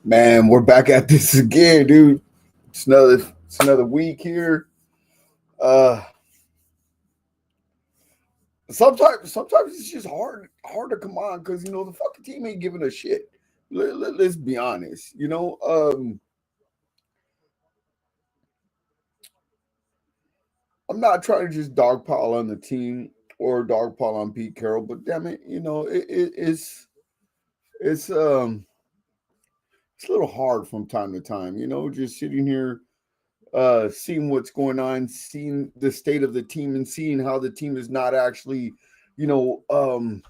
Man, we're back at this again, dude. It's another week here. Uh sometimes it's just hard to come on because the fucking team ain't giving a shit. Let's be honest. I'm not trying to just dogpile on the team or dogpile on Pete Carroll, but damn it, it's it's a little hard from time to time, just sitting here seeing what's going on, seeing the state of the team, and seeing how the team is not actually, you know, um,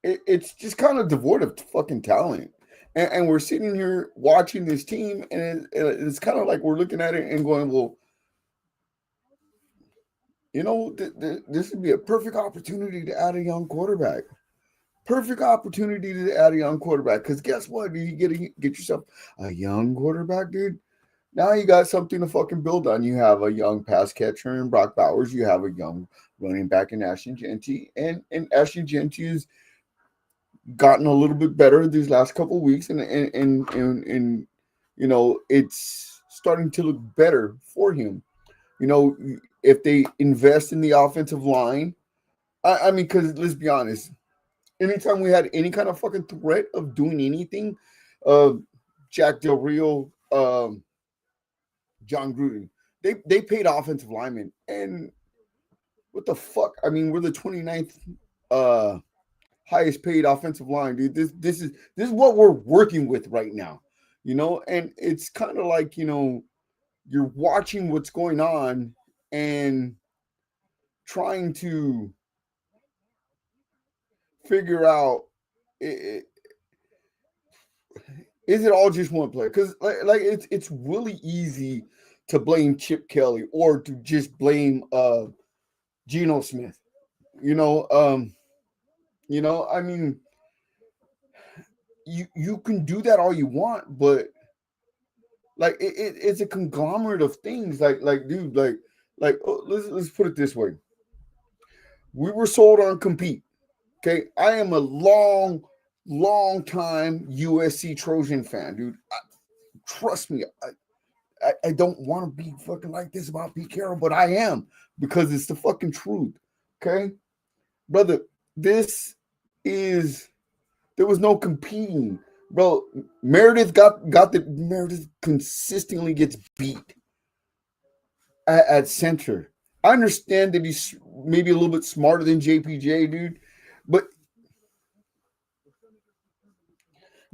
it's just kind of devoid of fucking talent. And we're sitting here watching this team, and it's kind of like we're looking at it and going, well, this would be a perfect opportunity to add a young quarterback. Perfect opportunity to add a young quarterback. Because guess what? You get yourself a young quarterback, dude. Now you got something to fucking build on. You have a young pass catcher in Brock Bowers. You have a young running back in Ashton Genty. And Ashton Genty has gotten a little bit better these last couple of weeks. And it's starting to look better for him. You know, if they invest in the offensive line, I mean, because let's be honest, anytime we had any kind of fucking threat of doing anything, uh, Jack Del Rio, John Gruden, they paid offensive linemen. And what the fuck? I mean, we're the 29th uh, highest paid offensive line, dude. This is what we're working with right now, and it's kind of like, you're watching what's going on and trying to figure out, is it all just one player? Because like it's really easy to blame Chip Kelly or to just blame Geno Smith. You know, um, I mean, you can do that all you want, but like it's a conglomerate of things. Like dude, let's put it this way: we were sold on compete. Okay, I am a long time USC Trojan fan, dude. Trust me, I don't want to be fucking like this about Pete Carroll, but I am because it's the fucking truth. Okay, brother, this is there was no competing, bro. Meredith consistently gets beat at center. I understand that he's maybe a little bit smarter than JPJ, dude, but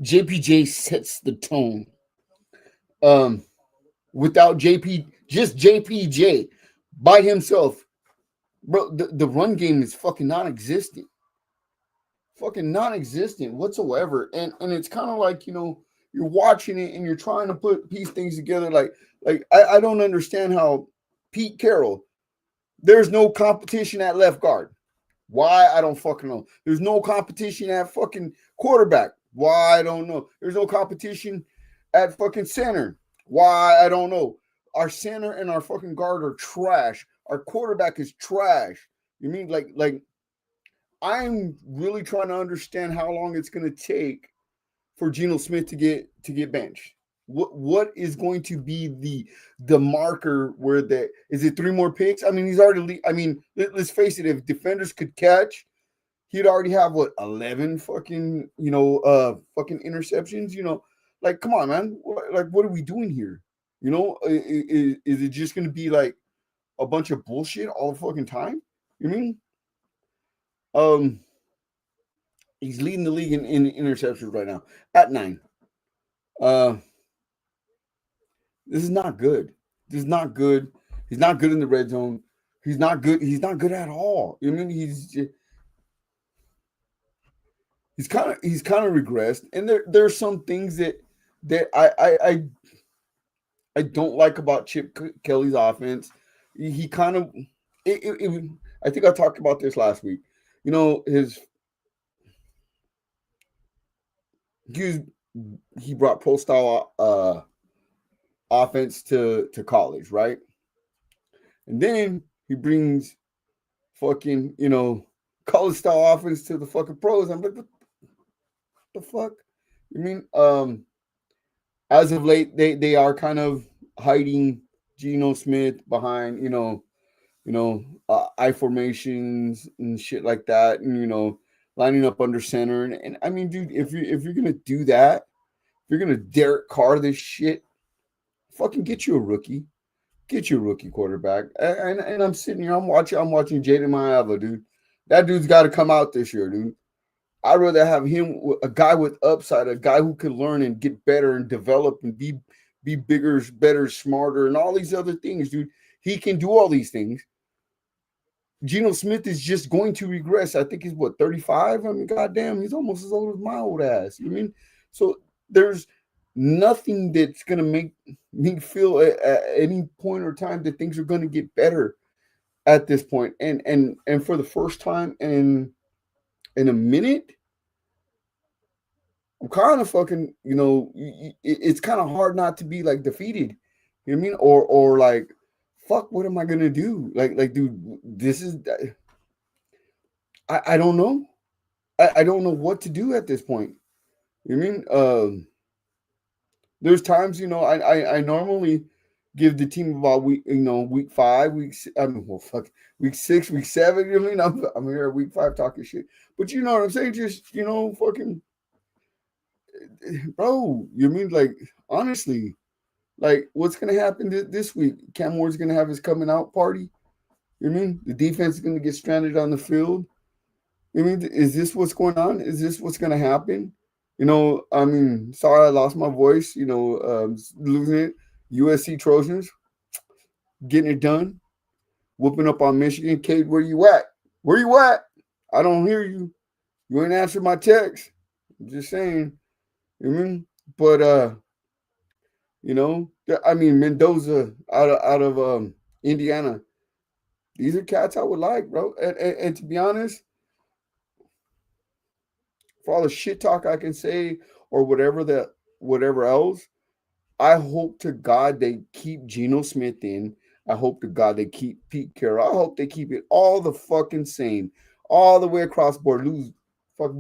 JPJ sets the tone. Um, Without just JPJ by himself, bro, the run game is fucking non-existent whatsoever. And it's kind of like, you're watching it and you're trying to piece things together. I don't understand how Pete Carroll, there's no competition at left guard. Why? I don't fucking know. There's no competition at fucking quarterback. Why? I don't know. There's no competition at fucking center. Why? I don't know. Our center and our fucking guard are trash. Our quarterback is trash. You mean like I'm really trying to understand how long it's going to take for Geno Smith to get benched. What is going to be the marker where that is it 3 more picks? I mean, he's already. I mean, let's face it. If defenders could catch, he'd already have what 11 fucking fucking interceptions. Like come on, man. What are we doing here? Is it just going to be like a bunch of bullshit all the fucking time? You mean? Um, he's leading the league in interceptions right now at 9. Uh, this is not good. This is not good. He's not good in the red zone. He's not good. He's not good at all. I mean, he's kind of regressed, and there's some things that I don't like about Chip Kelly's offense. He kind of I think I talked about this last week. His he was, he brought pro style offense to college, right? And then he brings fucking college style offense to the fucking pros. I'm like, what the fuck? You mean, as of late, they are kind of hiding Geno Smith behind, I formations and shit like that, and lining up under center. And I mean, dude, if you're gonna do that, if you're gonna Derek Carr this shit, fucking get you a rookie. Get your rookie quarterback. And I'm sitting here, I'm watching Jaden Maeva, dude. That dude's got to come out this year, dude. I'd rather have him, a guy with upside, a guy who can learn and get better and develop and be bigger, better, smarter, and all these other things, dude. He can do all these things. Geno Smith is just going to regress. I think he's what, 35? I mean, goddamn, he's almost as old as my old ass. You know what I mean? So there's nothing that's gonna make me feel at any point or time that things are gonna get better at this point. And for the first time in a minute, I'm kind of fucking, it's kind of hard not to be like defeated. You know what I mean? Or like, fuck, what am I gonna do? Like, dude, this is I don't know. I don't know what to do at this point. You know what I mean? There's times, I normally give the team about week 5, I mean, well, fuck, week 6, week 7. You know what I mean? I'm here at week 5 talking shit, but you know what I'm saying? Just fucking, bro. You mean, like, honestly, like, what's gonna happen this week? Cam Ward's gonna have his coming out party. You know what I mean? The defense is gonna get stranded on the field. I mean, is this what's going on? Is this what's gonna happen? I mean, sorry I lost my voice. Losing it. USC Trojans getting it done, whooping up on Michigan. Cade, where you at? Where you at? I don't hear you. You ain't answered my text. I'm just saying. You know what I mean? But I mean, Mendoza out of Indiana. These are cats I would like, bro. And to be honest, for all the shit talk I can say or whatever else, I hope to God they keep Geno Smith in. I hope to God they keep Pete Carroll. I hope they keep it all the fucking same, all the way across board.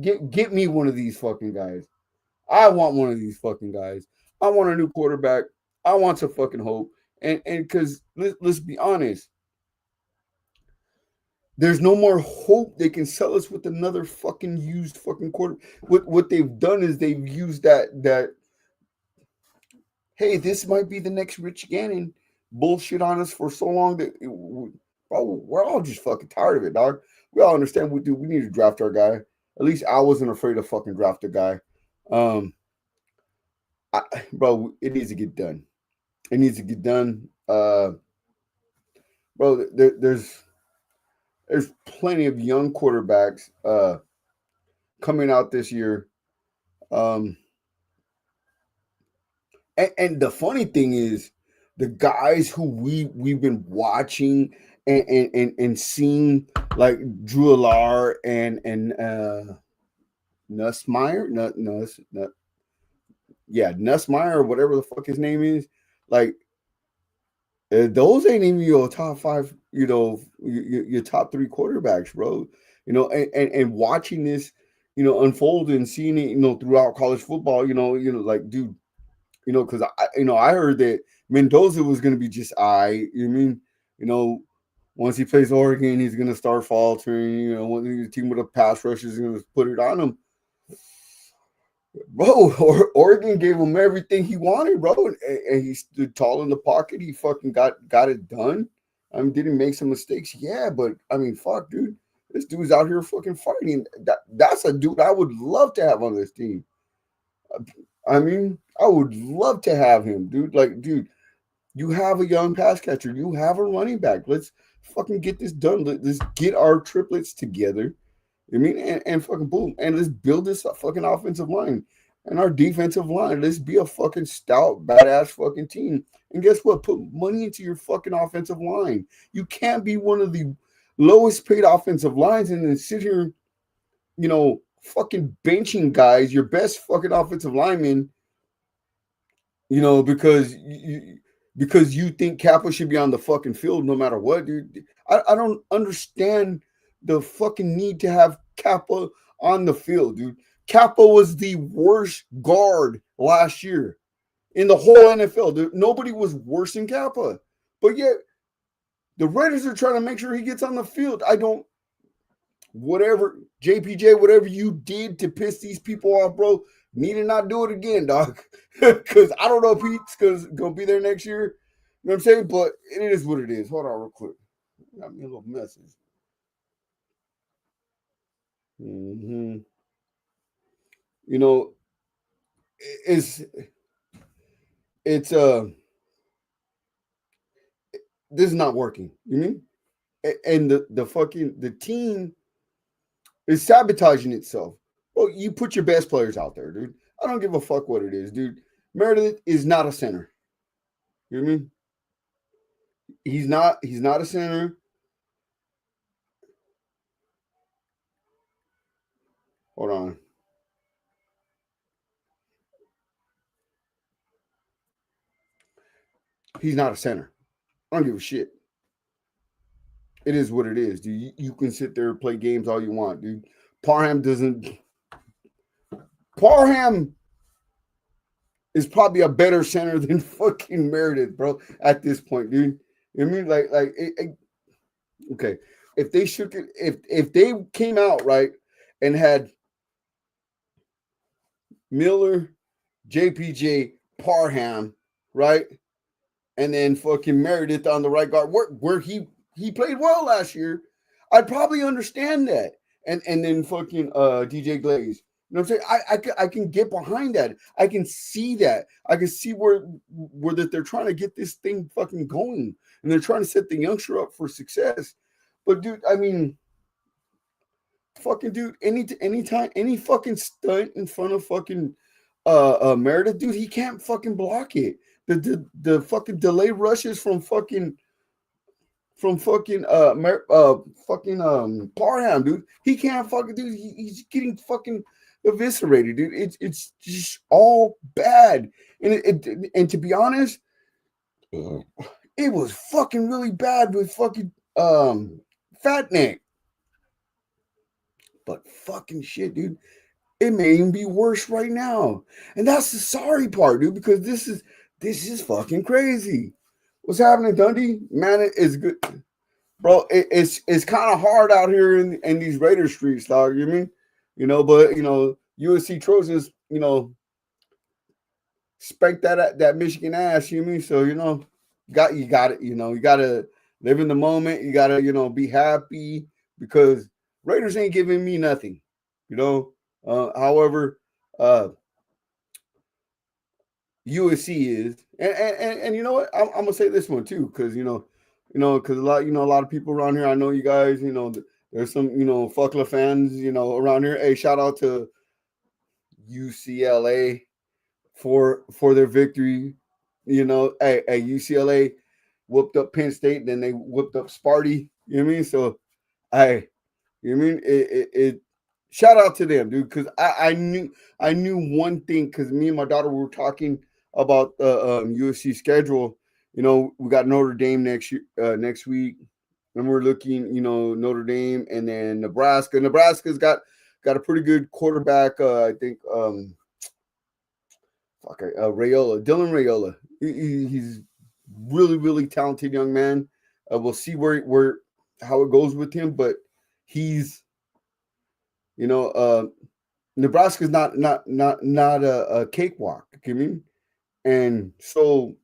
Get me one of these fucking guys. I want one of these fucking guys. I want a new quarterback. I want some fucking hope. And because let's be honest, there's no more hope they can sell us with another fucking used fucking quarter. What they've done is they've used that hey, this might be the next Rich Gannon bullshit on us for so long that we're all just fucking tired of it, dog. We all understand we do. We need to draft our guy. At least I wasn't afraid to fucking draft a guy. Bro, it needs to get done. It needs to get done. Bro, there's plenty of young quarterbacks coming out this year. And the funny thing is, the guys who we've been watching and seeing, like Drew Alar and Nussmeyer, Nussmeyer or whatever the fuck his name is, like those ain't even your top 5, your top 3 quarterbacks, bro. And watching this, unfold and seeing it, throughout college football, like, dude. Because I heard that Mendoza was going to be just you know what I mean? Once he plays Oregon, he's going to start faltering. When the team with a pass rush is going to put it on him. Bro, Oregon gave him everything he wanted, bro, and he stood tall in the pocket. He fucking got it done. I mean, did he make some mistakes? Yeah, but I mean, fuck, dude. This dude's out here fucking fighting. That's a dude I would love to have on this team. I mean, I would love to have him, dude. Like, dude, you have a young pass catcher. You have a running back. Let's fucking get this done. Let's get our triplets together. I mean, and fucking boom. And let's build this fucking offensive line and our defensive line. Let's be a fucking stout, badass fucking team. And guess what? Put money into your fucking offensive line. You can't be one of the lowest paid offensive lines and then sit here, fucking benching guys, your best fucking offensive lineman, because you think Kappa should be on the fucking field no matter what, dude. I don't understand the fucking need to have Kappa on the field, dude. Kappa was the worst guard last year in the whole NFL. Nobody was worse than Kappa. But yet, the Raiders are trying to make sure he gets on the field. I don't, whatever, JPJ, whatever you did to piss these people off, bro, need to not do it again, dog. Because I don't know if Pete's going to be there next year. You know what I'm saying? But it is what it is. Hold on real quick. Got me a little message. Mm-hmm. You know, it's this is not working. You mean? And the team is sabotaging itself. Well, you put your best players out there, dude. I don't give a fuck what it is, dude. Meredith is not a center. You know what I mean? He's not a center. Hold on. He's not a center. I don't give a shit. It is what it is, dude. You can sit there and play games all you want, dude. Parham is probably a better center than fucking Meredith, bro, at this point, dude. You know what I mean? Okay. If they shook it, if they came out, right, and had Miller, JPJ, Parham, right, and then fucking Meredith on the right guard, where he played well last year, I'd probably understand that. And then fucking DJ Glaze. You know what I'm saying? I can get behind that. I can see that. I can see where that they're trying to get this thing fucking going, and they're trying to set the youngster up for success. But dude, I mean, fucking dude, anytime any fucking stunt in front of fucking Meredith, dude, he can't fucking block it. The fucking delay rushes from fucking Parham, dude. He can't fucking dude. He's getting fucking eviscerated, dude. It's just all bad. And to be honest, it was fucking really bad with fucking Fat Neck. But fucking shit, dude. It may even be worse right now. And that's the sorry part, dude, because this is fucking crazy. What's happening, Dundee? Man, it is good. Bro, it's kind of hard out here in these Raider streets, dog. You know what I mean? You know, but you know, USC Trojans, you know, spank that Michigan ass, you know what I mean? So, you know, you got it, you know, you gotta live in the moment, you gotta, you know, be happy because Raiders ain't giving me nothing, you know. However, USC is, and you know what? I'm gonna say this one too, because because a lot of people around here. I know you guys. You know, there's some Fuckla fans. You know, around here. Hey, shout out to UCLA for their victory. You know, hey, UCLA whooped up Penn State, then they whooped up Sparty. You know what I mean? So, hey, you know what I mean? It shout out to them, dude, because I knew one thing because me and my daughter were talking about the USC schedule. You know, we got Notre Dame next week, and we're looking, Notre Dame and then Nebraska. Nebraska's got a pretty good quarterback. I think Raiola, Dylan Raiola. He's really, really talented young man. We'll see where how it goes with him, but he's Nebraska's not a cakewalk. You know what I mean? And so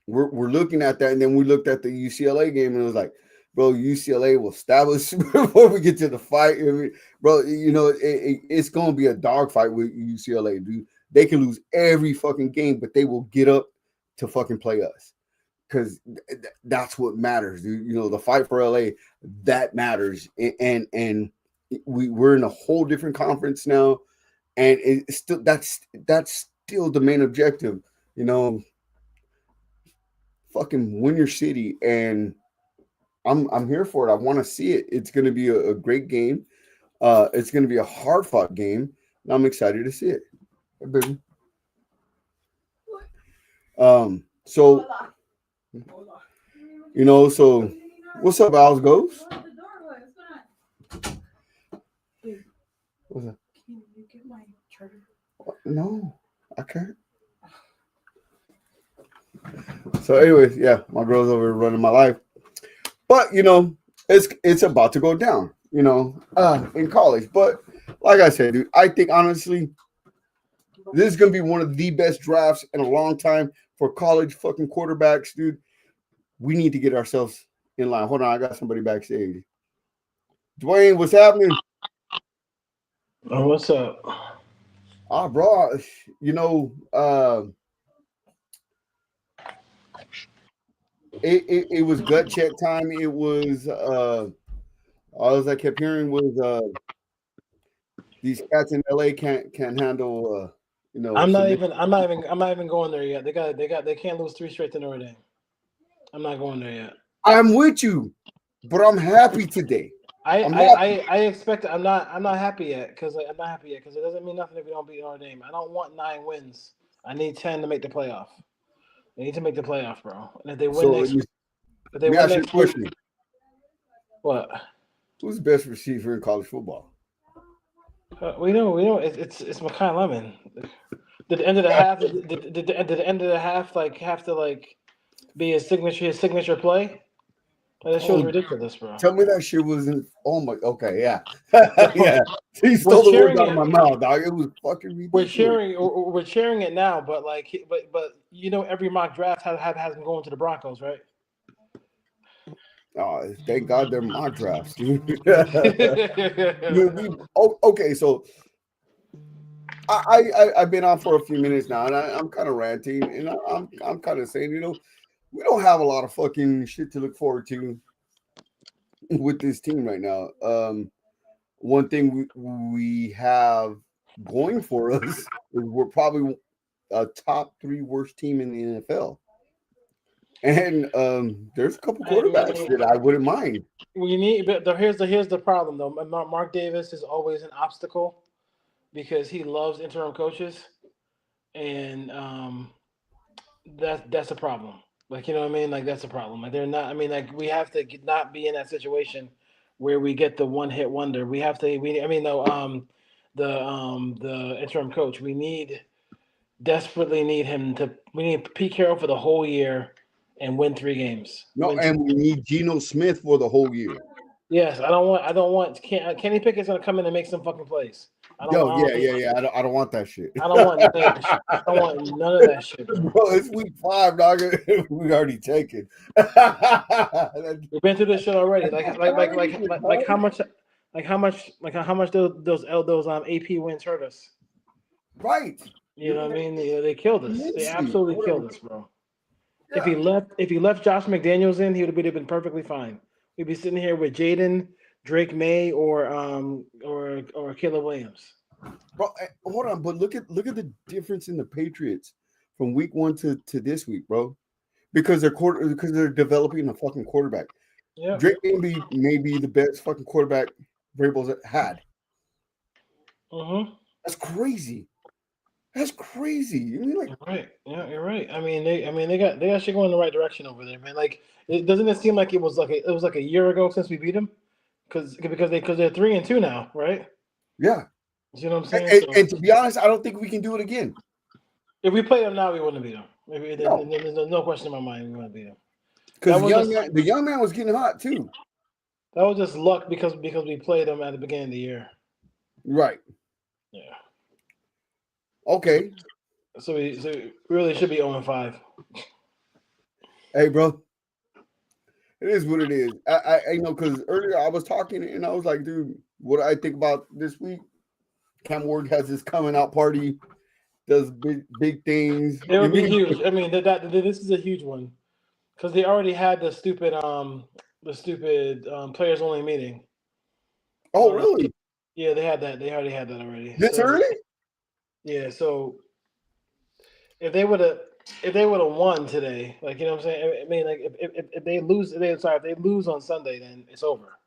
we're looking at that, and then we looked at the UCLA game, and it was like, bro, UCLA will stab us before we get to the fight. I mean, bro, it's going to be a dogfight with UCLA, dude. They can lose every fucking game, but they will get up to fucking play us because that's what matters, dude. You know, the fight for LA, that matters, and we're in a whole different conference now, and it's still that's still the main objective. You know, fucking win your city, and I'm here for it. I want to see it. It's going to be a great game. It's going to be a hard fought game, and I'm excited to see it. Hey, baby. So so what's up, Al's Ghost? What's that? Can you get my charger? No, I can't. So, anyways, yeah, my girl's over running my life, but it's about to go down. In college, but like I said, dude, I think honestly, this is gonna be one of the best drafts in a long time for college fucking quarterbacks, dude. We need to get ourselves in line. Hold on, I got somebody backstage. Dwayne, what's happening? Oh, what's up? Bro, you know, it was gut check time. It was all I kept hearing was these cats in LA can't handle I'm not submission. even. I'm not even. I'm not even going there yet. They can't lose 3 straight to Notre Dame. I'm not going there yet. I'm with you, but I'm happy today. I I'm I happy. I, I expect. I'm not happy yet because I'm not happy yet because it doesn't mean nothing if we don't beat Notre Dame. I don't want 9 wins. I need 10 to make the playoff. They need to make the playoff, bro. And if they win So let next, me, if they let me win ask you a next week, question. what? Who's the best receiver in college football? We know. It's Makai Lemon. Did the end of the half? Did the end of the half like have to like be his signature play? Like, that show's Oh, ridiculous, bro. tell me that shit wasn't. Oh my. Okay, yeah, So yeah. He we're stole the words cheering out of it. my mouth, dog. It was fucking We're ridiculous. cheering. We're cheering it now, but every mock draft has been going to the Broncos, right? Thank God they're my drafts, dude. Yeah, Okay, so I've been on for a few minutes now, and I'm kind of ranting, and I'm kind of saying, we don't have a lot of fucking shit to look forward to with this team right now. One thing we have going for us is we're probably a top 3 worst team in the NFL. And there's a couple I quarterbacks mean, that I wouldn't mind. we need. But here's the problem though. Mark Davis is always an obstacle because he loves interim coaches, and that's a problem. Like, you know what I mean? Like, that's a problem. Like, they're not. I mean, like, we have to not be in that situation where we get the one hit wonder. We have to. I mean, no. The interim coach. We desperately need him to. We need Pete Carroll for the whole year and win 3 games. No, and we need Geno Smith for the whole year. Yes, I don't want. I don't want. Kenny Pickett's gonna come in and make some fucking plays. I don't. Yo, I don't need. yeah. I don't want that shit. I don't want none of that shit. I don't want none of that shit, bro. Bro, it's week 5, dog. We already taken. We've been through this shit already. Like how much, how much those AP wins hurt us. Right. You know what I mean? They killed us. They Immensely. absolutely killed us, bro. Yeah. If he left Josh McDaniels in, he would have been perfectly fine. We'd be sitting here with Jaden, Drake May, or Caleb Williams. Bro, hold on, but look at the difference in the Patriots from week 1 to this week, bro. Because they're developing a fucking quarterback. Yeah. Drake may be the best fucking quarterback Vrabel's had. Mm-hmm. That's crazy. That's crazy. You mean like You're right. Yeah, you're right. I mean, they got shit going in the right direction over there, man. Like, doesn't it seem like it was like a year ago since we beat them? Because they're 3-2 now, right? yeah. You know what I'm saying? And, So and to be honest, I don't think we can do it again. if we played them now, we wouldn't beat them. Maybe No. there's no question in my mind we wouldn't beat them. Because That the young man was getting hot too. That was just luck because we played them at the beginning of the year. Right. Yeah. Okay. So we really should be 0-5. Hey, bro. It is what it is. I because earlier I was talking and I was like, dude, what I think about this week? Cam Ward has this coming out party, does big things. It would be huge. I mean, this is a huge one because they already had the stupid players only meeting. Oh, really? Yeah, they had that. They already had that already. This early? Yeah. So if they would have won today, like, you know what I'm saying? I mean, like, if they lose, if they lose on Sunday, then it's over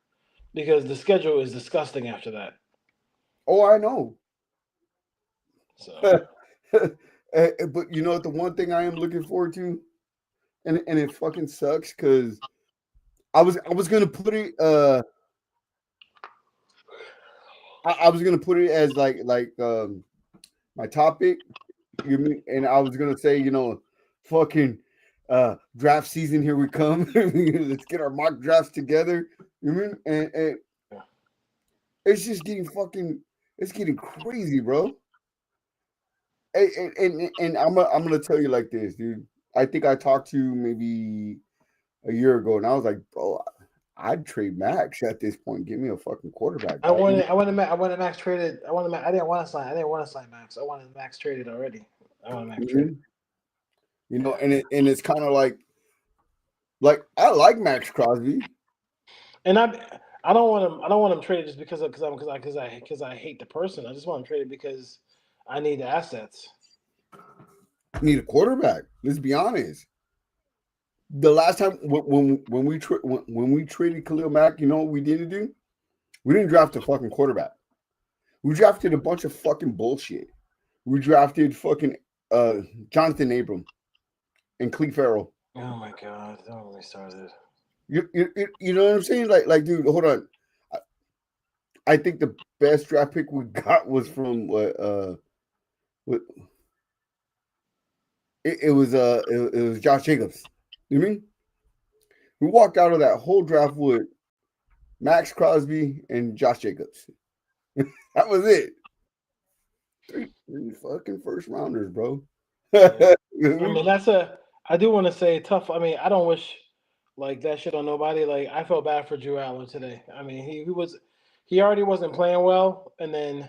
because the schedule is disgusting after that. Oh, I know. So. But you know what? The one thing I am looking forward to, and it fucking sucks because I was gonna put it. I was gonna put it as like my topic. You mean, and I was gonna say, fucking draft season, here we come. Let's get our mock drafts together. You mean, and it's just getting it's getting crazy, bro. And I'm gonna tell you like this, dude. I think I talked to you maybe a year ago, and I was like, bro, I'd trade Max at this point. Give me a fucking quarterback. I wanted Max traded. I didn't want to sign Max. I wanted Max traded already. I wanted Max traded. And it's kind of like I like Max Crosby, and I don't want him traded just because I hate the person. I just want him traded because I need the assets. I need a quarterback. Let's be honest. The last time when we traded Khalil Mack, you know what we didn't do? We didn't draft a fucking quarterback. We drafted a bunch of fucking bullshit. We drafted fucking Jonathan Abram and Cleve Farrell. Oh my god! Don't get me started. You know what I'm saying? Like, dude, hold on. I think the best draft pick we got was from it was Josh Jacobs. You mean? We walked out of that whole draft with Max Crosby and Josh Jacobs. That was it. Three fucking first rounders, bro. I mean, I do want to say tough. I mean, I don't wish like that shit on nobody. Like, I felt bad for Drew Allen today. I mean, he already wasn't playing well, and then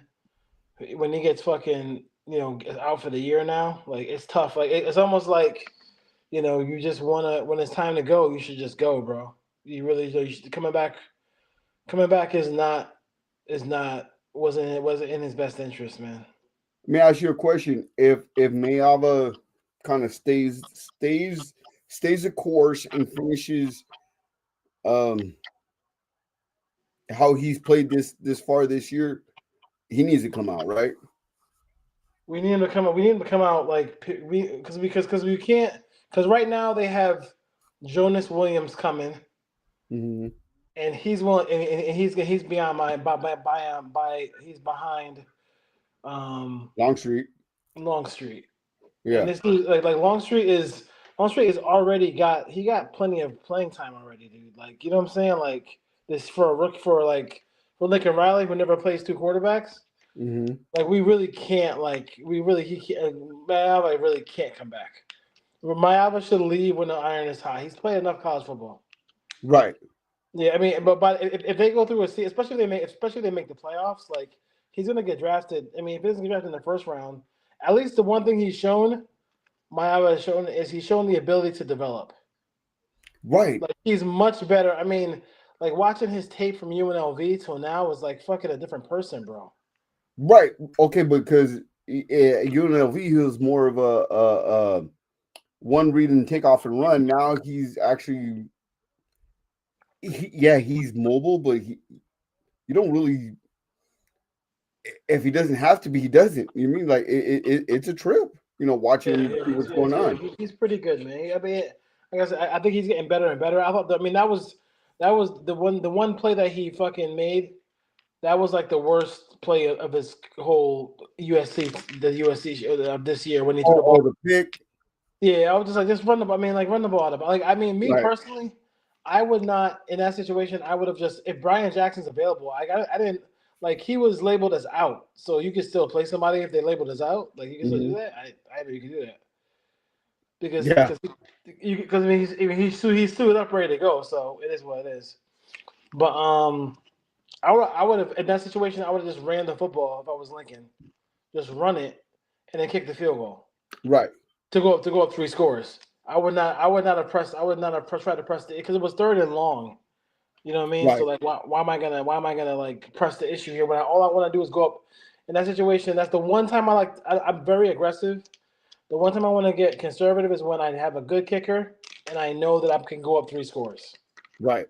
when he gets fucking out for the year now, like it's tough. Like it's almost like you just wanna, when it's time to go, you should just go, bro. You should, coming back wasn't in his best interest, man. Let me ask you a question. If Mayava kind of stays the course and finishes how he's played this far this year, he needs to come out, right? We need him to come out. We need him to come out because we can't, because right now they have Jonas Williams coming, mm-hmm. and he's he's beyond he's behind Longstreet. Yeah, and this dude, like Longstreet is already got plenty of playing time already, dude. Like, you know what I'm saying? Like this for a rookie for Lincoln Riley, who never plays two quarterbacks. Mm-hmm. Like we really can't. Mayava really can't come back. Mayava should leave when the iron is hot. He's played enough college football. Right. Yeah, I mean, but if they go through especially if they make the playoffs, like he's gonna get drafted. I mean, if he doesn't get drafted in the first round, at least the one thing Mayava has shown is he's shown the ability to develop. Right. Like he's much better. I mean, like watching his tape from UNLV till now is like fucking a different person, bro. Right. Okay, because UNLV, he was more of a one read and take off and run. Now he's actually, he's mobile, but you don't really. If he doesn't have to be, he doesn't. You mean like it's a trip, watching what's going on. He's pretty good, man. I mean, I think he's getting better and better. I thought, that was the one play that he fucking made. That was like the worst play of his whole USC of this year when he threw the ball. The pick. Yeah, I was just like, run the ball. I mean, like run the ball out of. Like, I mean, me Right. personally, I would not in that situation. I would have just, if Brian Jackson's available. I didn't like, he was labeled as out, so you could still play somebody if they labeled as out. Like you can still do that. I know you can do that because I mean he's suited up, ready to go. So it is what it is. But I would have in that situation. I would have just ran the football if I was Lincoln, just run it, and then kick the field goal. Right. To go up 3 scores. I would not have tried to press it because it was 3rd and long. You know what I mean? Right. So like, why am I gonna like press the issue here when all I want to do is go up in that situation? That's the one time I'm very aggressive. The one time I want to get conservative is when I have a good kicker and I know that I can go up 3 scores. Right.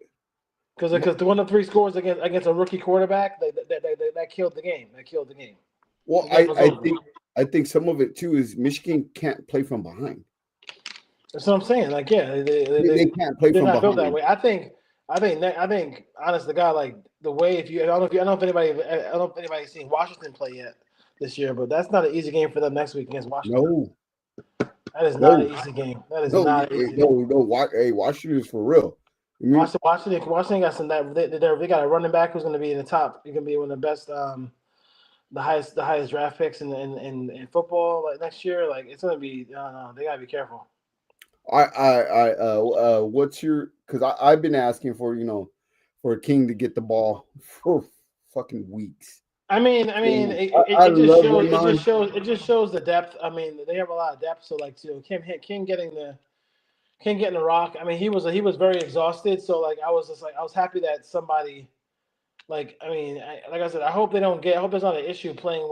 Because the 1 to 3 scores against a rookie quarterback that killed the game. That killed the game. Well, I think some of it too is Michigan can't play from behind. That's what I'm saying. Like, yeah, They can't play from they're not built behind. that way. I think I think honest to God, like the way I don't know if anybody's seen Washington play yet this year, but that's not an easy game for them next week against Washington. No, That is not no, an easy game. That is no, not an easy no, game. no. Hey, Washington is for real. I mean, Washington got some that they got a running back who's going to be in the top. He's going to be one of the best, the highest draft picks in football like next year. Like it's going to be no, they got to be careful. what's your? Because I've been asking for for King to get the ball for fucking weeks. I mean, I it love Ramon. just shows the depth. I mean, they have a lot of depth. So like, King getting the rock. I mean, he was very exhausted. So like, I was happy that somebody, like, I mean, like I said, I hope there's not an issue playing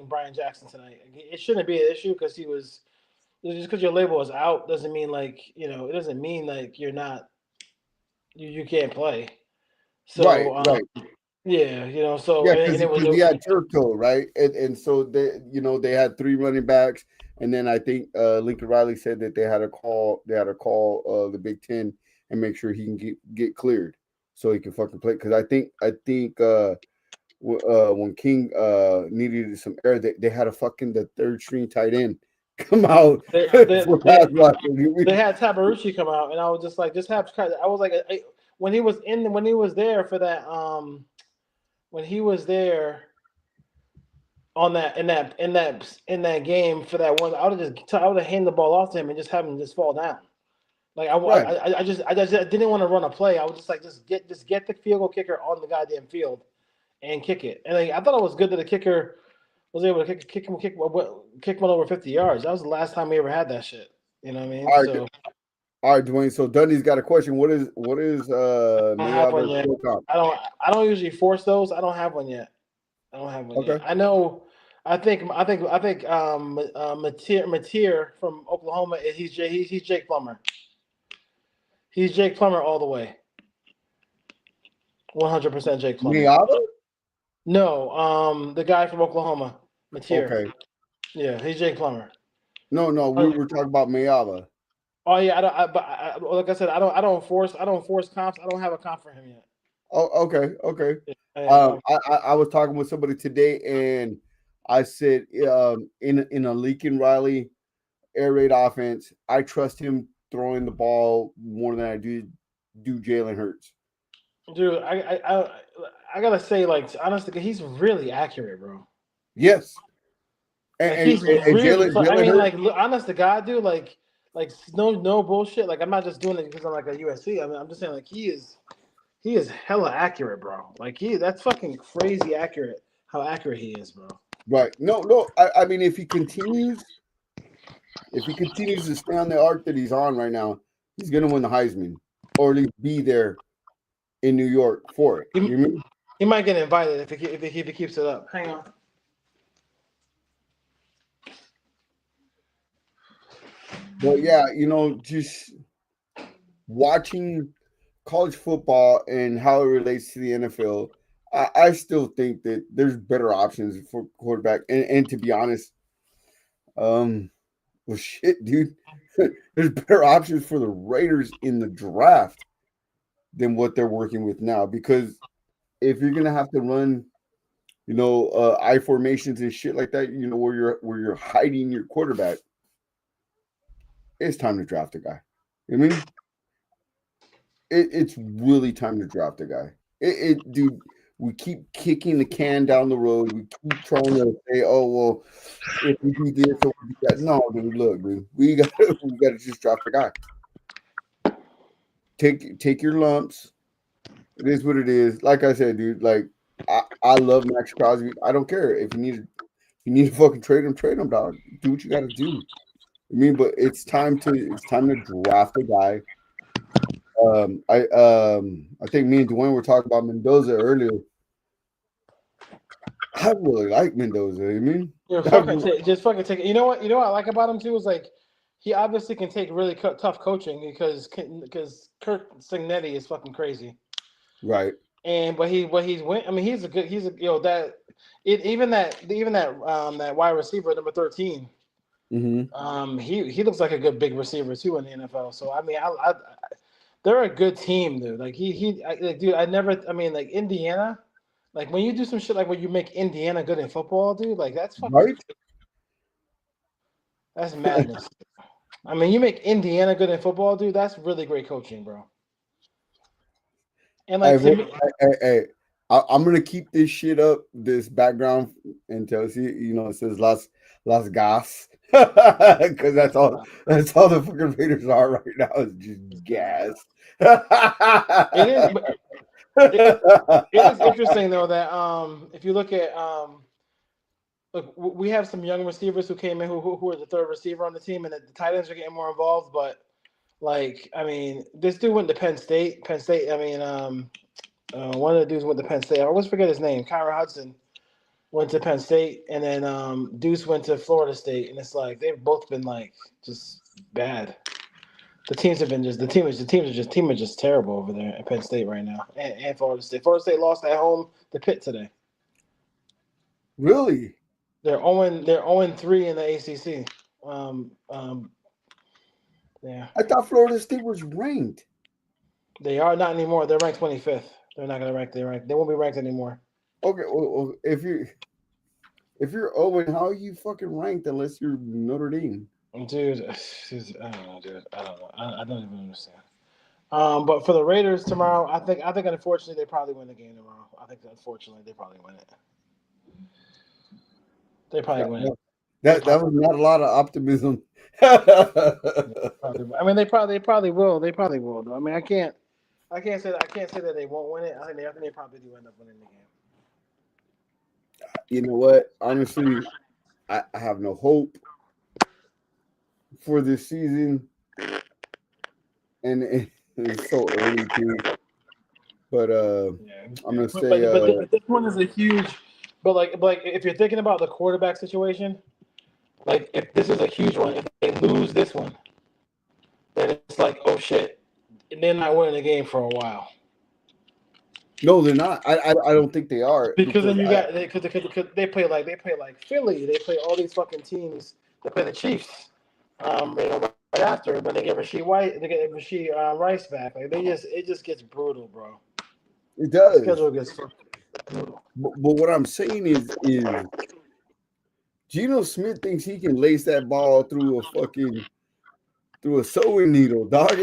Brian Jackson tonight. It shouldn't be an issue because just because your label is out doesn't mean like it doesn't mean like you're not you can't play. So Right. yeah, so Yeah, and because it was. he had Turco, right? And so they had 3 running backs, and then I think Lincoln Riley said that they had to call the Big Ten and make sure he can get cleared so he can fucking play. Because I think when King needed some air, they had the third string tight end come out. They for pass blocking. they had Tabarucci come out, and I was just like, I was like, when he was there for that, when he was there on that in that game for that one, I would have handed the ball off to him and just have him just fall down. Like Right. I just didn't want to run a play. I was just like, just get the field goal kicker on the goddamn field and kick it. And I thought it was good that the kicker was able to kick one over 50 yards. That was the last time we ever had that shit. You know what I mean? All right, all right, Dwayne. So Dundee's got a question. What is I don't have one yet. Mayweather comp? I don't usually force those. I don't have one yet. Okay. I know. I think Mateer from Oklahoma. He's Jake Plummer. He's Jake Plummer all the way. 100% Jake Plummer. Miata? No, the guy from Oklahoma, Mateer. Okay. Yeah, he's Jake Plummer. No, we were talking about Miata. Oh yeah, like I said, I don't force comps. I don't have a comp for him yet. Oh, okay. Yeah, I was talking with somebody today, and I said, in a Lincoln Riley air raid offense, I trust him throwing the ball more than I do Jalen Hurts. dude, I gotta say, like, honestly, he's really accurate, bro. Yes. Like, And he's really. Jalen I mean, Hurts, like, honest to God, dude, like no bullshit. Like, I'm not just doing it because I'm like a USC. I mean, I'm just saying, like, he is hella accurate, bro. Like, that's fucking crazy accurate. How accurate he is, bro. right? No. I mean, if he continues to stay on the arc that he's on right now, he's gonna win the Heisman, or at least be there in New York for it. You mean? He might get invited if he keeps it up. Hang on. But yeah, just watching college football and how it relates to the NFL, I still think that there's better options for quarterback. And to be honest, well, shit, dude, there's better options for the Raiders in the draft than what they're working with now. Because if you're gonna have to run, I formations and shit like that, where you're hiding your quarterback, it's time to draft a guy. I mean, it's really time to draft a guy. Dude, we keep kicking the can down the road. We keep trying to say, "Oh well, if we do this or we do that." No, dude, look, dude, we got to just draft a guy. Take your lumps. It is what it is. Like I said, dude. Like I love Max Crosby. I don't care if you need to fucking trade him, dog. Do what you got to do. I mean, but it's time to draft a guy. I think me and Dwayne were talking about Mendoza earlier. I really like Mendoza. I mean, Just fucking take it. You know what I like about him too is like he obviously can take really tough coaching because Kirk Cignetti is fucking crazy. Right. But he's went. I mean, even that wide receiver number 13. Mm-hmm. He looks like a good big receiver too in the NFL. So I mean, they're a good team, dude. Like dude. I mean, like Indiana. Like when you do some shit like when you make Indiana good in football, dude. Like that's fucking. Right? That's madness. I mean, you make Indiana good in football, dude. That's really great coaching, bro. And Hey, like to well, me, I'm gonna keep this shit up, this background until it says Las Gas, because that's all the fucking Raiders are right now is just gas. it is. But it is interesting though that if you look at look, we have some young receivers who came in who are the third receiver on the team, and the tight ends are getting more involved. But like, I mean, this dude went to Penn State. Penn State. I mean, one of the dudes went to Penn State. I always forget his name. Kyra Hudson went to Penn State, and then Deuce went to Florida State, and it's like they've both been like just bad. The teams have been just the team are just terrible over there at Penn State right now, and Florida State. Florida State lost at home to Pitt today. Really? They're 0-3 in the ACC. Yeah, I thought Florida State was ranked. they are not anymore. They're ranked 25th. They're not gonna rank. They won't be ranked anymore. Okay, well, if you're Owen, how are you fucking ranked unless you're Notre Dame? Dude, I don't know, dude. I don't know. I don't even understand. But for the Raiders tomorrow, I think unfortunately they probably win the game tomorrow. I think unfortunately they probably win it. They probably win it. That was not a lot of optimism. I mean, they probably will. They probably will. Though. I mean, I can't say that they won't win it. I think they probably do end up winning the game. You know what? Honestly, I have no hope for this season, and it's so early too. But I'm gonna say, but this one is a huge. But like if you're thinking about the quarterback situation, like if this is a huge one, if they lose this one, then it's like, oh shit, and they're not winning the game for a while. no, they're not. I don't think they are Because then you got because they play like Philly, they play all these fucking teams. They play the Chiefs, right after, but they get Rasheed Rice back. Like it just gets brutal, bro. It does. The schedule gets brutal. But what I'm saying is Geno Smith thinks he can lace that ball through a sewing needle, dog.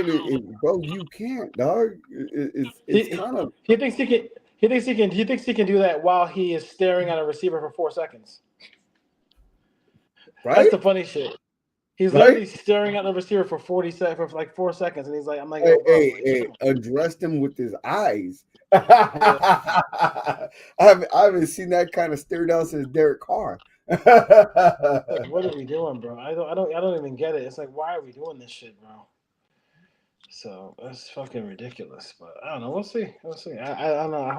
Bro, you can't, dog. It's kind of. He thinks he can do that while he is staring at a receiver for 4 seconds. Right? That's the funny shit. He's literally staring at the receiver for 4 seconds, and he's like, "I'm like, hey, addressed him with his eyes." I haven't seen that kind of stare down since Derek Carr. Like, what are we doing, bro? I don't even get it. It's like, why are we doing this shit, bro? So that's fucking ridiculous. But I don't know. We'll see. I don't know.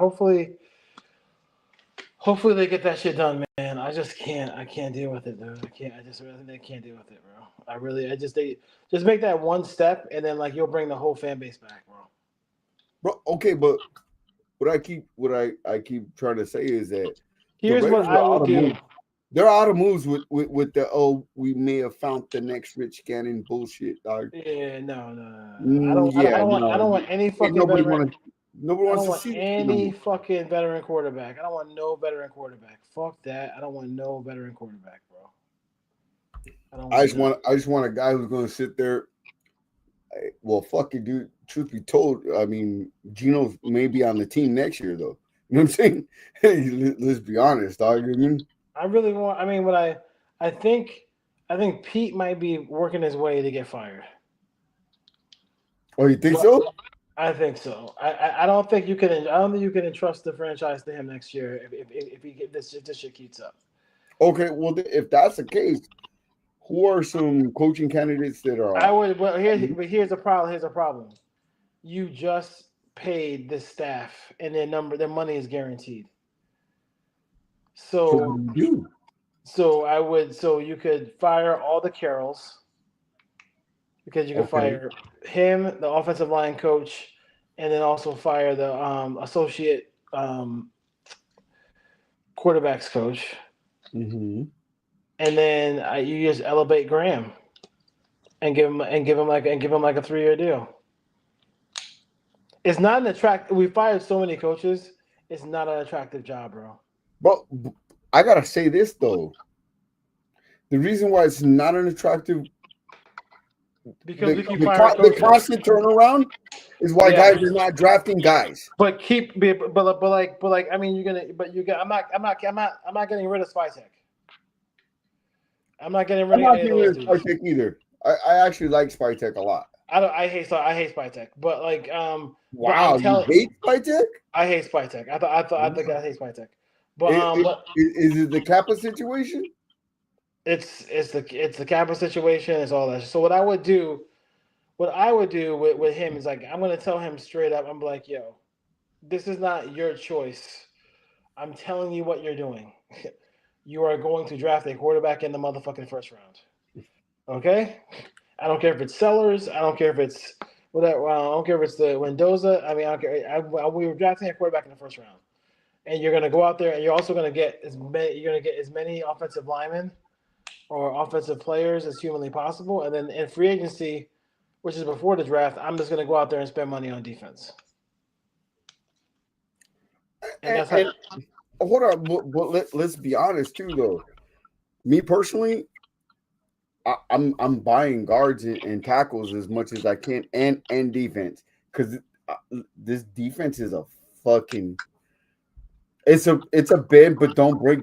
Hopefully they get that shit done, man. I just can't. I can't deal with it, dude. I just really can't deal with it, bro. They just make that one step, and then like you'll bring the whole fan base back, bro. Bro, okay, but what I keep trying to say is that here's what I would do. They're out of moves with the we may have found the next Rich Gannon bullshit, dog. Yeah, no. I don't want any fucking nobody veteran. Nobody wants to see any fucking veteran quarterback. I don't want no veteran quarterback. Fuck that. I don't want no veteran quarterback, bro. I just want a guy who's going to sit there. Well, fuck it, dude. Truth be told, I mean, Geno may be on the team next year, though. You know what I'm saying? Hey, let's be honest, dog. I mean, I think Pete might be working his way to get fired. Oh, you think so? I think so. I don't think you can. I don't think you can entrust the franchise to him next year if this shit keeps up. Okay, well, if that's the case, who are some coaching candidates that are? I would. Well, here's a problem. Here's a problem. You just paid the staff, and their money is guaranteed. So you could fire all the Carrolls because you can fire him, the offensive line coach, and then also fire the associate quarterbacks coach. Mm-hmm. And then you just elevate Graham and give him like a 3-year deal. It's not an attract. We fired so many coaches. It's not an attractive job, bro. But I gotta say this though. The reason why it's not an attractive Because we keep firing the coaches. constant turnaround is why Yeah. guys are not drafting guys. But I mean, you're gonna. But you got. I'm not getting rid of Spytek. I'm not getting rid I'm of not any getting of rid those of dudes. Spytek either. I actually like Spytek a lot. I hate Spytek. But like But Wow, I'm you telling. hate Spytek? I hate Spytek. I think I hate Spytek. But Is it the Kappa situation? it's the capital situation. It's all that. So what I would do with him is like I'm gonna tell him straight up. I'm like, yo, this is not your choice. I'm telling you what you're doing. You are going to draft a quarterback in the motherfucking first round. Okay? I don't care if it's Sellers. I don't care if it's whatever. I don't care if it's the Mendoza. I mean, I don't care. We were drafting a quarterback in the first round, and you're going to go out there, and you're also going to get as many. You're going to get as many offensive linemen or offensive players as humanly possible, and then in free agency, which is before the draft, I'm just going to go out there and spend money on defense. And that's how. Hold on, but let's be honest too, though. Me personally, I'm buying guards and tackles as much as I can, and defense, because this defense is a fucking it's a bend but don't break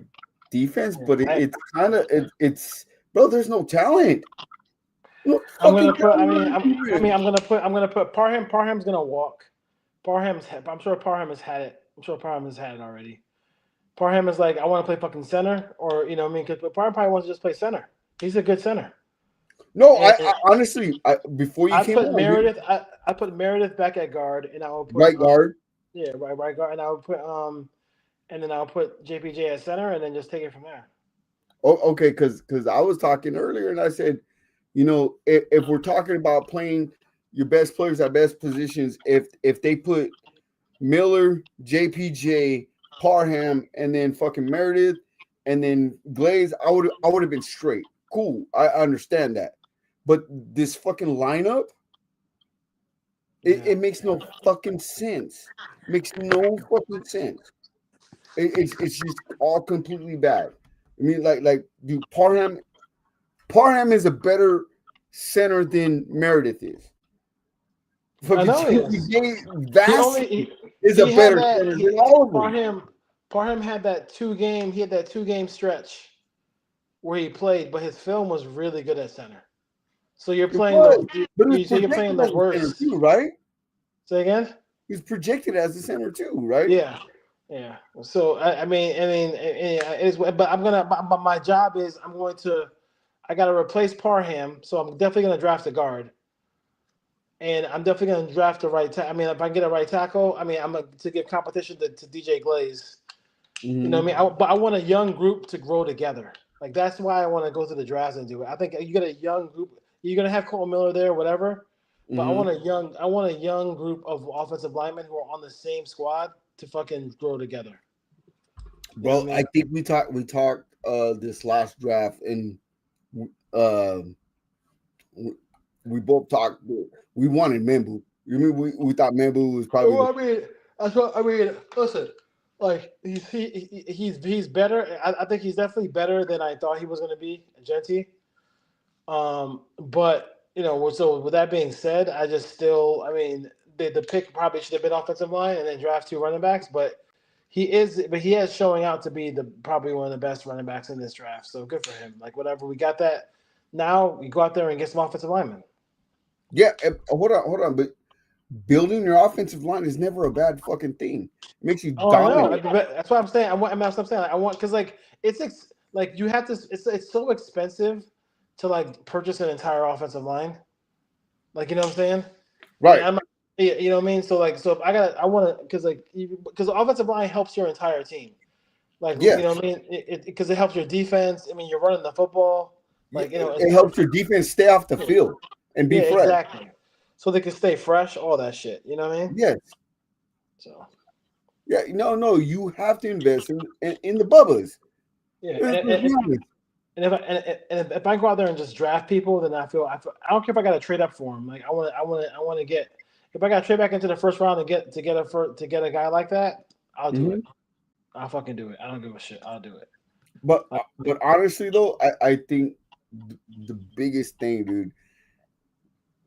defense, but it's kind of it's bro. There's no talent. No I'm gonna fucking put. talent on defense. I'm gonna put Parham. Parham's gonna walk. I'm sure Parham has had it. I'm sure Parham has had it already. Parham is like, I want to play fucking center, or you know, what I mean, because Parham probably wants to just play center. He's a good center. No, I honestly, before you came put on, Meredith. I put Meredith back at guard, and I will put right guard. Yeah, right guard, and I would put and then I'll put JPJ at center, and then just take it from there. Oh, okay, because I was talking earlier, and I said, you know, if we're talking about playing your best players at best positions, if they put Miller, JPJ, Parham, and then fucking Meredith, and then Glaze, I would have been straight. Cool, I understand that, but this fucking lineup, it makes no fucking sense. Makes no fucking sense. It's just all completely bad. I mean, dude, Parham is a better center than Meredith is. I know he is. Is a better center than all of them. Parham had that 2-game stretch where he played, but his film was really good at center. So you're playing the worst too, right? Say again? He's projected as a center too, right? Yeah. So I mean, it is. But But my job is I got to replace Parham, so I'm definitely going to draft a guard, and I'm definitely going to draft a right tackle. I mean, if I get a right tackle, I mean, I'm to give competition to DJ Glaze. Mm-hmm. You know what I mean? But I want a young group to grow together. Like that's why I want to go to the draft and do it. I think you get a young group. You're going to have Cole Miller there, whatever. But I want a young group of offensive linemen who are on the same squad to fucking grow together. Well, I think we talked this last draft, and we both talked. We wanted Membu. You mean we thought Membu was probably? Well, listen, like he's better. I think he's definitely better than I thought he was going to be, Genty. But you know, so with that being said, the pick probably should have been offensive line and then draft 2 running backs, but he is showing out to be probably one of the best running backs in this draft. So good for him. Like whatever, we got that. Now we go out there and get some offensive linemen. Yeah, hold on, but building your offensive line is never a bad fucking thing. It makes you dominant. No, that's what I'm saying. Because like it's like you have to. It's so expensive to like purchase an entire offensive line. Like, you know what I'm saying? Right. You know what I mean? So if because the offensive line helps your entire team. Like, you know what I mean? Because it helps your defense. I mean, you're running the football. Like, you know, it helps your defense stay off the field and be fresh. Exactly. So they can stay fresh, all that shit. You know what I mean? Yes. So. Yeah, no, you have to invest in the bubbas. Yeah, and if I go out there and just draft people, then I don't care if I got to trade up for them. Like I want to get if I got to trade back into the first round to get a guy like that, I'll do it. I'll fucking do it. I don't give a shit. I'll do it. But honestly though, I think the biggest thing, dude,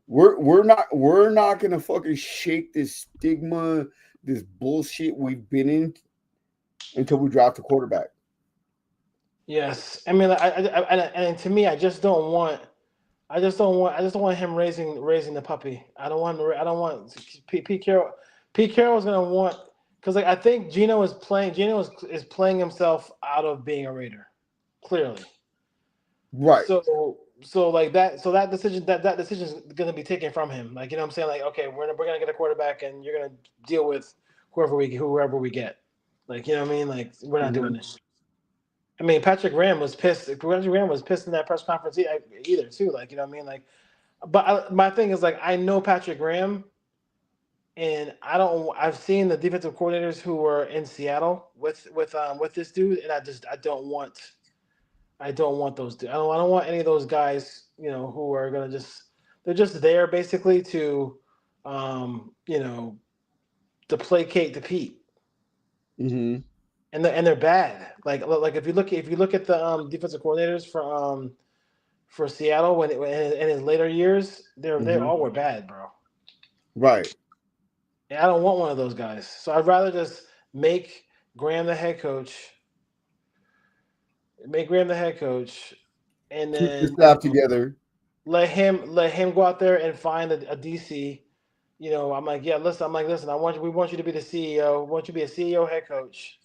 we're not gonna fucking shake this stigma, this bullshit we've been in until we draft a quarterback. Yes, I mean, and to me, I just don't want him raising the puppy. I don't want Pete Carroll. Pete Carroll is gonna want, because like I think Geno is playing himself out of being a Raider, clearly. Right. So like that decision is gonna be taken from him. Like, you know what I'm saying? Like, okay, we're gonna get a quarterback and you're gonna deal with whoever we get. Like, you know what I mean? Like, we're not doing this. I mean, Patrick Graham was pissed. Patrick Graham was pissed in that press conference either too. Like, you know what I mean? Like, but my thing is, like, I know Patrick Graham, and I've seen the defensive coordinators who were in Seattle with this dude, and I don't want those dudes. I don't want any of those guys, you know, who are gonna they're just there basically to, you know, to placate the Pete. Mm-hmm. And they're bad. Like if you look at the defensive coordinators for Seattle when in his later years, they all were bad, bro. Right. And I don't want one of those guys. So I'd rather just make Graham the head coach. Make Graham the head coach, and Keep then the staff together. Let him go out there and find a DC. You know, I'm like, listen, we want you to be the CEO. We want you to be a CEO head coach.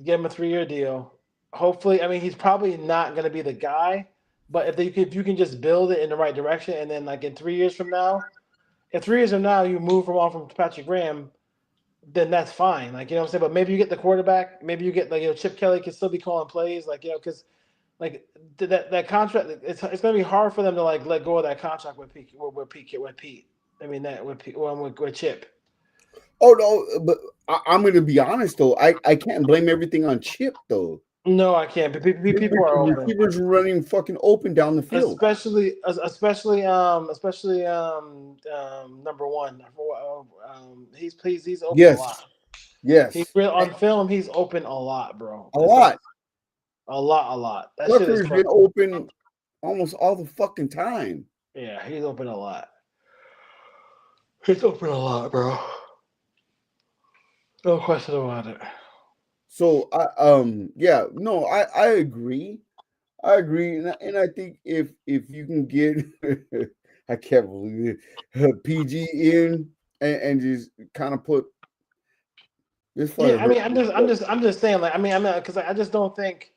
Give him a 3-year deal. Hopefully, I mean, he's probably not going to be the guy, but if you can just build it in the right direction, and then like in 3 years from now, you move from Patrick Graham, then that's fine. Like, you know what I'm saying? But maybe you get the quarterback, maybe you get, like, you know, Chip Kelly can still be calling plays, like, you know, because like that contract, it's going to be hard for them to like let go of that contract with Pete. I mean, that with Chip. Oh no, but I'm going to be honest though. I can't blame everything on Chip though. No, I can't. People are open. Receivers running fucking open down the field. Especially number one. He's open a lot. Yes. On film, he's open a lot, bro. A lot. That shit has been open almost all the fucking time. Yeah, he's open a lot. He's open a lot, bro. No question about it. So I agree. And I think if you can get I can't believe it, PG in and just kind of put this. Yeah, I mean, I'm just saying, like, I mean, because I just don't think,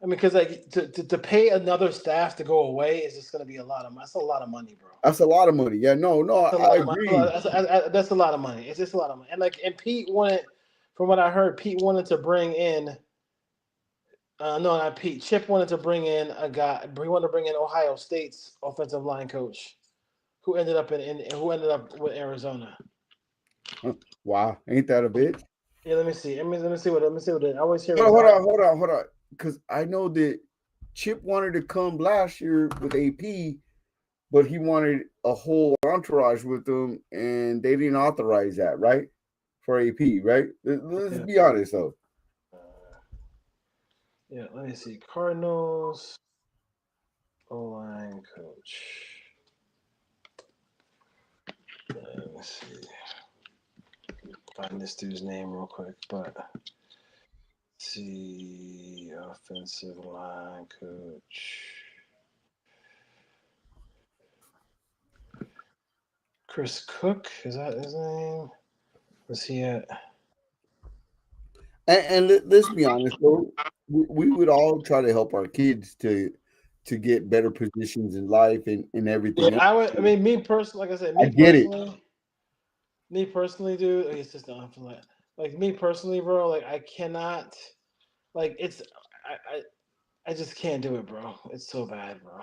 I mean, because like to pay another staff to go away is just going to be a lot of money. That's a lot of money, bro. That's a lot of money. Yeah, no, I agree. That's a lot of money. It's just a lot of money. And Pete wanted, from what I heard, Pete wanted to bring in. No, not Pete. Chip wanted to bring in a guy. He wanted to bring in Ohio State's offensive line coach, who ended up with Arizona. Wow, ain't that a bitch? Yeah, let me see. Let me see what it. I always hear. Hold on. Because I know that Chip wanted to come last year with AP, but he wanted a whole entourage with him, and they didn't authorize that, right? For AP, right? Let's be honest, though. Yeah, let me see. Cardinals O-line coach. Let me see. Find this dude's name real quick, but see, offensive line coach. Chris Cook, is that his name? Where's he at? And let's be honest, though, we would all try to help our kids to get better positions in life and everything. Yeah, I mean, me personally, like I said, me personally, dude, it's just not like me personally, bro. Like, I cannot, like, I just can't do it, bro. It's so bad, bro.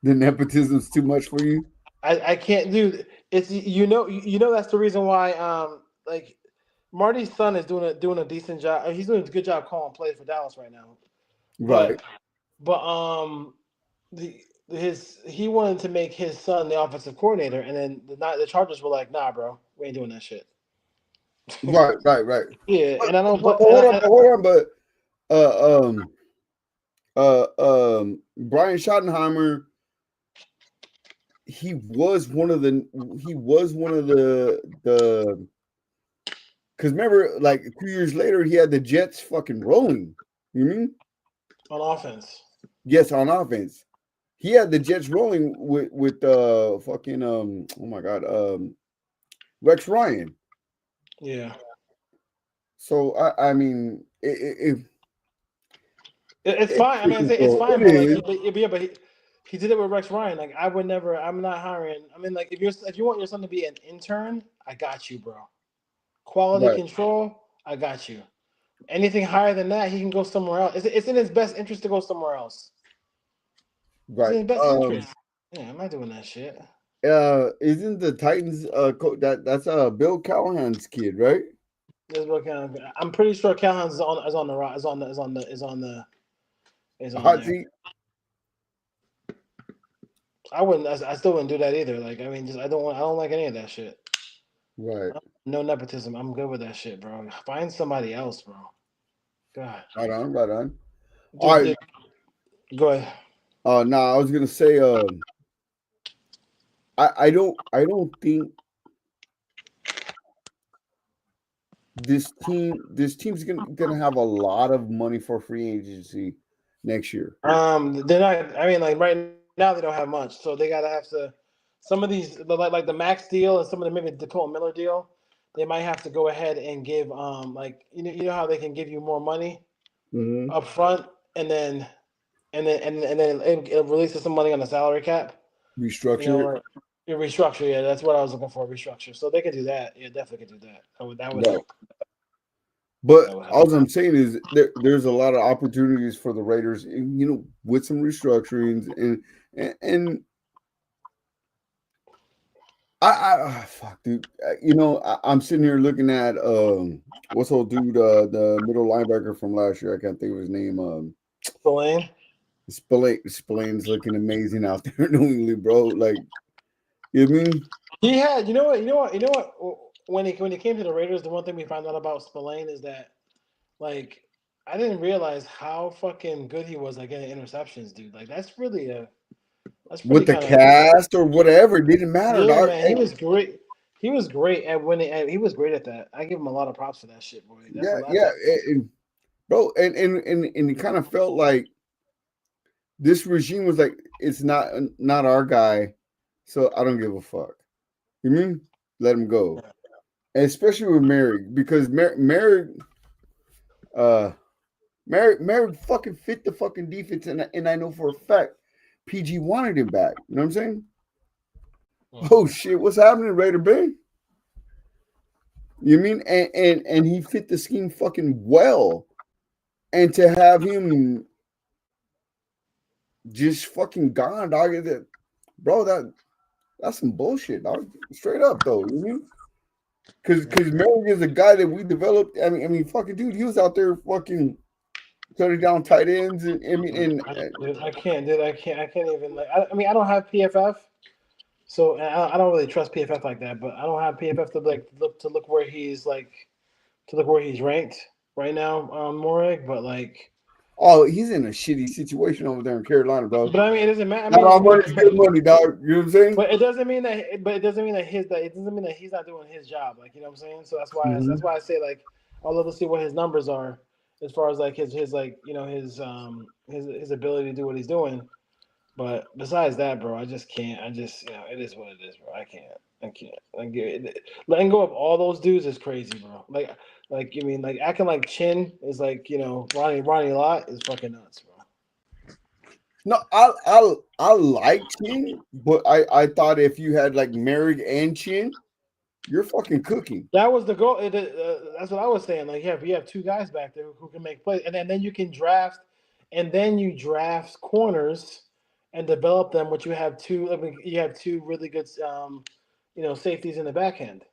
The nepotism's too much for you. I can't do. It's you know that's the reason why like Marty's son is doing a decent job. He's doing a good job calling plays for Dallas right now. Right. But he wanted to make his son the offensive coordinator, and then the Chargers were like, "Nah, bro, we ain't doing that shit." Right, right, right. Yeah, and I don't. But But and hold on, but uh, um, Brian Schottenheimer, he was one of the because remember, like 2 years later, he had the Jets fucking rolling. You mean? on offense, Yes, on offense. He had the Jets rolling with fucking oh my god, Rex Ryan. yeah, So I mean if it's fine. I mean, I say it's so fine, it but like, is he did it with Rex Ryan. Like, I would never. I'm not hiring. I mean, like, if you want your son to be an intern, I got you, bro. Quality right, control, I got you. Anything higher than that, he can go somewhere else. It's in his best interest to go somewhere else. It's right. in his best interest. Yeah, I'm not doing that shit. Isn't the Titans that's Bill Callahan's kid, right? This book, I'm pretty sure Callahan's is on the is on the is on the is on the is on Hot there. seat. I still wouldn't do that either. Like, I mean, just I don't like any of that shit. Right. No nepotism. I'm good with that shit, bro. Find somebody else, bro. God. Right on, right on. All Dude, right. dude, go ahead. No, I was gonna say I don't think this team's gonna have a lot of money for free agency next year. They're not. I mean, like right now they don't have much, so they gotta have to. Some of these, like the Max deal and some of the maybe the Cole Miller deal, they might have to go ahead and give like you know how they can give you more money Mm-hmm. up front and then it releases some money on the salary cap. You know, Restructure it. or you restructure. Yeah, that's what I was looking for. Restructure. So they could do that. Yeah, definitely could do that. That would Right. help. But That would help. all I'm saying is there's a lot of opportunities for the Raiders, with some restructurings and fuck, dude. I'm sitting here looking at what's old dude, the middle linebacker from last year. I can't think of his name. Spillane. Spillane's looking amazing out there in New England, bro. Like, you know what I mean? He had. You know what. When he came to the Raiders, the one thing we found out about Spillane is that like I didn't realize how fucking good he was like getting interceptions, dude. Like that's really With the kind of cast or whatever, it didn't matter, yeah, dog. man. He was great. He was great at winning. He was great at that. I give him a lot of props for that shit, boy. That's a Yeah, lot. yeah, bro. And it kind of felt like this regime was like, it's not our guy, so I don't give a fuck. You mean let him go, and especially with Merrick because Merrick fucking fit the fucking defense, and I know for a fact PG wanted him back. You know what I'm saying? Oh shit, what's happening, Raider Bay? You mean and he fit the scheme fucking well, and to have him just fucking gone, dog. Bro, that's some bullshit, dog. Straight up though, you mean? Because Merrick is a guy that we developed. I mean, fucking dude, he was out there fucking shutting down tight ends, and I can't, dude. I can't even like. I mean, I don't have PFF, so I don't really trust PFF like that. But I don't have PFF to like look where he's like to look where he's ranked right now, Moreg. But like, oh, he's in a shitty situation over there in Carolina, bro. but I mean, it doesn't matter. I Not mean, all money's good money, dog. You know what I'm saying? but it doesn't mean that. But it doesn't mean that it doesn't mean that he's not doing his job. Like you know what I'm saying. So that's why I say like I'll love to see what his numbers are as far as like his like his ability to do what he's doing. But besides that, bro, I just can't. It is what it is, bro. I can't. Letting go of all those dudes is crazy, bro. Like you mean like acting like Chin is like Ronnie Lott is fucking nuts, bro. No, I like Chin, but I thought if you had like Merrick and Chin, you're fucking cooking. That was the goal. That's what I was saying. Like, you have two guys back there who can make plays, and then you can draft, and then you draft corners and develop them. Which you have two. I mean, you have two really good, safeties in the back end.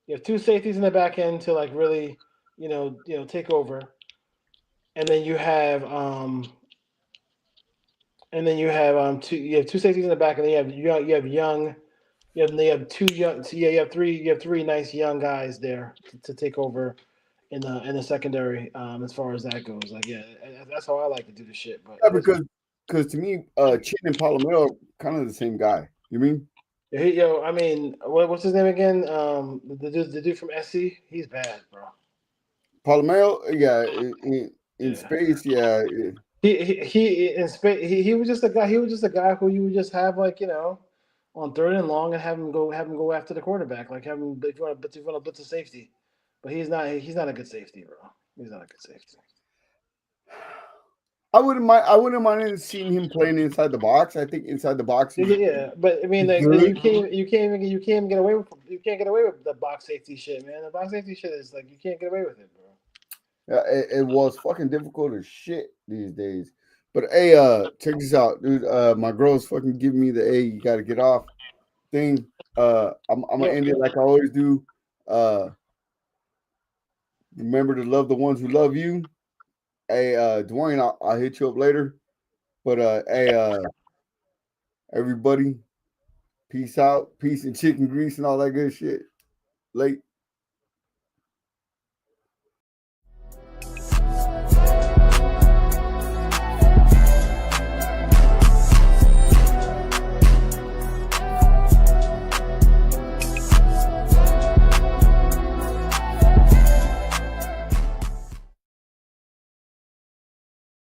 You have two safeties in the back end to like really, take over, and then you have and then you have two safeties in the back, and then you have three nice young guys there to take over in the secondary. As far as that goes, like that's how I like to do the shit. But Yeah, because to me, Chin and Palomero are kind of the same guy. You mean? I mean, what's his name again? The dude from SC, he's bad, bro. Palomero, yeah, in Yeah. space, yeah. He in space. He was just a guy. He was just a guy who you would just have on third and long and have him go after the quarterback. Like have him if you want to blitz a safety, but he's not a good safety, bro. He's not a good safety. I wouldn't mind seeing him playing inside the box. I think inside the box Yeah, but I mean, he's like, good. you can't get away with the box safety shit, man. The box safety shit is like you can't get away with it, bro. Yeah, it was fucking difficult as shit these days. But hey, check this out, dude. My girl's fucking giving me the you gotta get off thing. I'm gonna end it like I always do. Remember to love the ones who love you. Hey, Dwayne, I'll hit you up later. But hey, everybody, peace out, peace and chicken grease and all that good shit. Late.